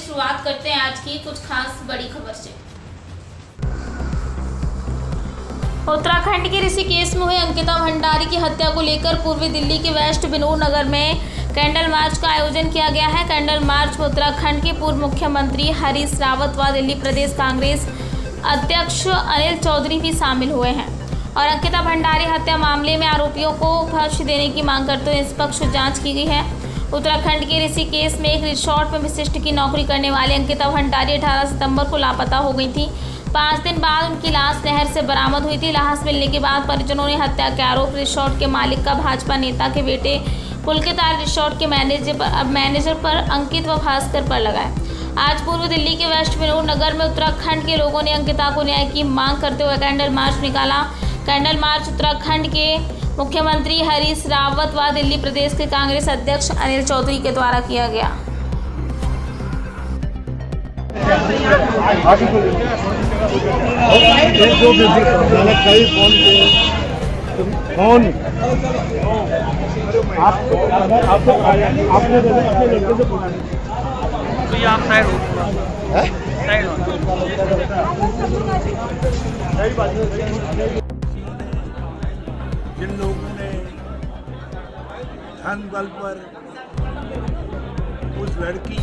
शुरुआत करते हैं आज की कुछ खास बड़ी खबर से। उत्तराखंड के ऋषिकेश में हुई अंकिता भंडारी की हत्या को लेकर पूर्वी दिल्ली के वेस्ट विनोद नगर में कैंडल मार्च का आयोजन किया गया है। कैंडल मार्च में उत्तराखंड के पूर्व मुख्यमंत्री हरीश रावत व दिल्ली प्रदेश कांग्रेस अध्यक्ष अनिल चौधरी भी शामिल हुए हैं और अंकिता भंडारी हत्या मामले में आरोपियों को फांसी देने की मांग करते हुए निष्पक्ष जांच की गई है। उत्तराखंड के ऋषिकेश में एक रिसोर्ट में विशिष्ट की नौकरी करने वाली अंकिता भंडारी 18 सितंबर को लापता हो गई थी। 5 दिन बाद उनकी लाश नहर से बरामद हुई थी। लाश मिलने के बाद परिजनों ने हत्या के आरोप रिसोर्ट के मालिक का भाजपा नेता के बेटे पुलकितार रिसोर्ट के मैनेजर पर अंकित व भास्कर पर लगाया। आज पूर्व दिल्ली के वेस्ट विनोद नगर में उत्तराखंड के लोगों ने अंकिता को न्याय की मांग करते हुए कैंडल मार्च निकाला। कैंडल मार्च उत्तराखंड के मुख्यमंत्री हरीश रावत व दिल्ली प्रदेश के कांग्रेस अध्यक्ष अनिल चौधरी के द्वारा किया गया। जिन लोगों ने धन बल पर उस लड़की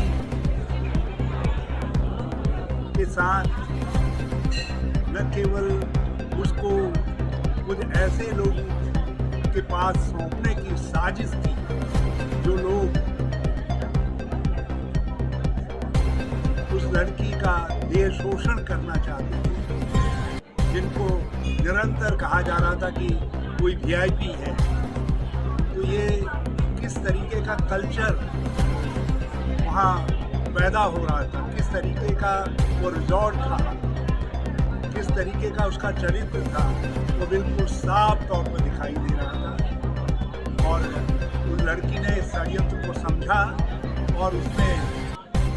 के साथ न केवल उसको कुछ ऐसे लोगों के पास सौंपने की साजिश की जो लोग उस लड़की का देह शोषण करना चाहते थे, जिनको निरंतर कहा जा रहा था कि कोई वीआईपी है, तो ये किस तरीके का कल्चर वहाँ पैदा हो रहा था, किस तरीके का वो रिजॉर्ट था, किस तरीके का उसका चरित्र था, वो बिल्कुल साफ तौर पर दिखाई दे रहा था। और उस लड़की ने इस षड्यंत्र को समझा और उसने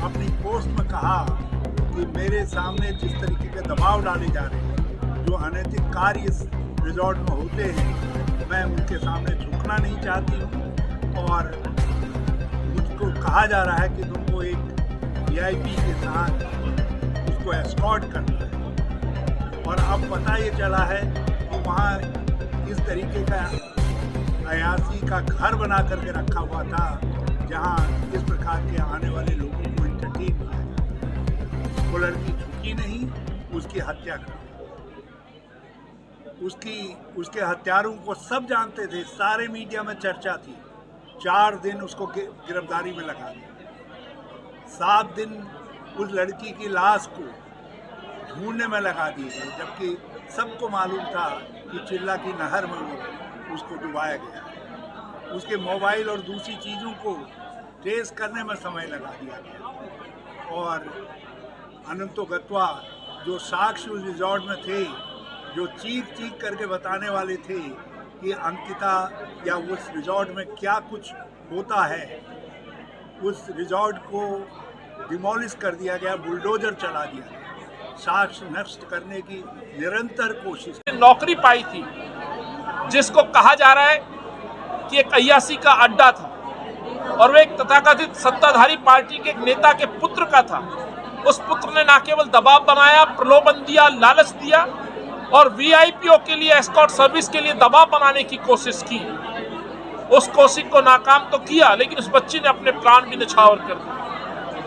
अपनी पोस्ट में कहा कि मेरे सामने जिस तरीके के दबाव डाले जा रहे हैं, जो अनैतिक कार्य इस रिजॉर्ट में होते हैं, मैं उनके सामने झुकना नहीं चाहती हूँ और मुझको कहा जा रहा है कि तुमको एक वीआईपी के साथ उसको एस्कॉर्ट करना है। और अब पता ये चला है कि वहाँ इस तरीके का अयासी का घर बना करके रखा हुआ था, जहाँ इस प्रकार के आने वाले लोगों को एंटरटेन किया। वो लड़की झुकी नहीं, उसकी हत्या कर उसके हत्यारों को सब जानते थे, सारे मीडिया में चर्चा थी। 4 दिन उसको गिरफ्तारी में लगा दिया, 7 दिन उस लड़की की लाश को ढूंढने में लगा दिए गए, जबकि सबको मालूम था कि चिल्ला की नहर में उसको डुबाया गया। उसके मोबाइल और दूसरी चीज़ों को ट्रेस करने में समय लगा दिया गया। और अनंतो गत्वा जो साक्ष्य उस रिजॉर्ट में थे, जो चीख करके बताने वाले थे कि अंकिता या उस रिजॉर्ट में क्या कुछ होता है, उस रिजॉर्ट को डिमोलिश कर दिया गया, बुलडोजर चला दिया गया। साक्ष्य नष्ट करने की निरंतर कोशिश। नौकरी पाई थी जिसको कहा जा रहा है कि एक अय्यासी का अड्डा था और वह एक तथाकथित सत्ताधारी पार्टी के एक नेता के पुत्र का था। उस पुत्र ने न केवल दबाव बनाया, प्रलोभन दिया, लालच दिया और वीआईपीओ के लिए, एस्कॉर्ट सर्विस के लिए दबाव बनाने की कोशिश की। उस कोशिश को नाकाम तो किया, लेकिन उस बच्ची ने अपने प्राण भी न्यौछावर कर दिए।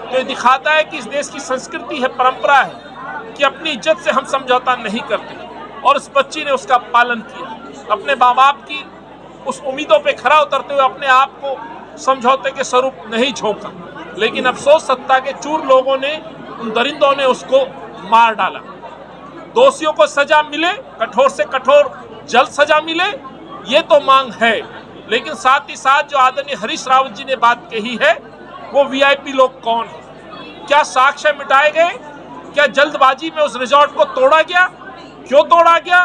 तो ये दिखाता है कि इस देश की संस्कृति है, परंपरा है कि अपनी इज्जत से हम समझौता नहीं करते, और उस बच्ची ने उसका पालन किया। अपने माँ बाप की उस उम्मीदों पे खरा उतरते हुए अपने आप को समझौते के स्वरूप नहीं झोंका, लेकिन अफसोस सत्ता के चूर लोगों ने, उन दरिंदों ने उसको मार डाला। दोषियों को सजा मिले, कठोर से कठोर जल्द सजा मिले, ये तो मांग है। लेकिन साथ ही साथ जो आदरणीय हरीश रावत जी ने बात कही है, वो वीआईपी लोग कौन है? क्या साक्ष्य मिटाए गए? क्या जल्दबाजी में उस रिजॉर्ट को तोड़ा गया? क्यों तोड़ा गया?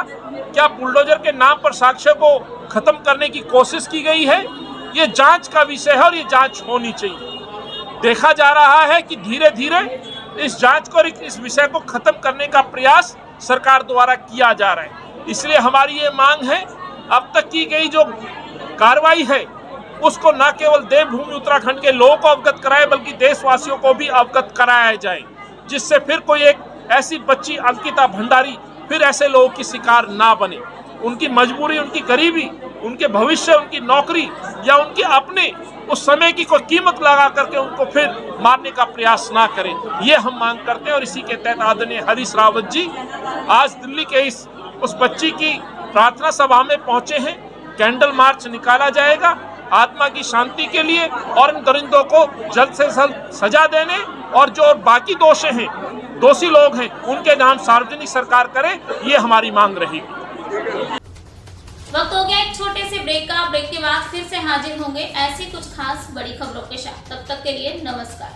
क्या बुलडोजर के नाम पर साक्ष्य को खत्म करने की कोशिश की गई है? ये जांच का विषय है और ये जांच होनी चाहिए। देखा जा रहा है कि धीरे धीरे इस जांच को, इस विषय को खत्म करने का प्रयास सरकार द्वारा किया जा रहा है। इसलिए हमारी ये मांग है, अब तक की गई जो कार्रवाई है उसको न केवल देवभूमि उत्तराखंड के लोगों को अवगत कराए बल्कि देशवासियों को भी अवगत कराया जाए, जिससे फिर कोई एक ऐसी बच्ची अंकिता भंडारी फिर ऐसे लोगों की शिकार ना बने। उनकी मजबूरी, उनकी गरीबी, उनके भविष्य, उनकी नौकरी या उनके अपने उस समय की कोई कीमत लगा करके उनको फिर मारने का प्रयास ना करें, ये हम मांग करते हैं। और इसी के तहत आदरणीय हरीश रावत जी आज दिल्ली के उस बच्ची की प्रार्थना सभा में पहुंचे हैं। कैंडल मार्च निकाला जाएगा आत्मा की शांति के लिए और इन दरिंदों को जल्द से जल्द सजा देने और जो बाकी दोषी लोग हैं उनके नाम सार्वजनिक सरकार करे, ये हमारी मांग रहेगी। वक्त हो गया एक छोटे से ब्रेक का। ब्रेक के बाद फिर से हाजिर होंगे ऐसी कुछ खास बड़ी खबरों के साथ। तब तक के लिए नमस्कार।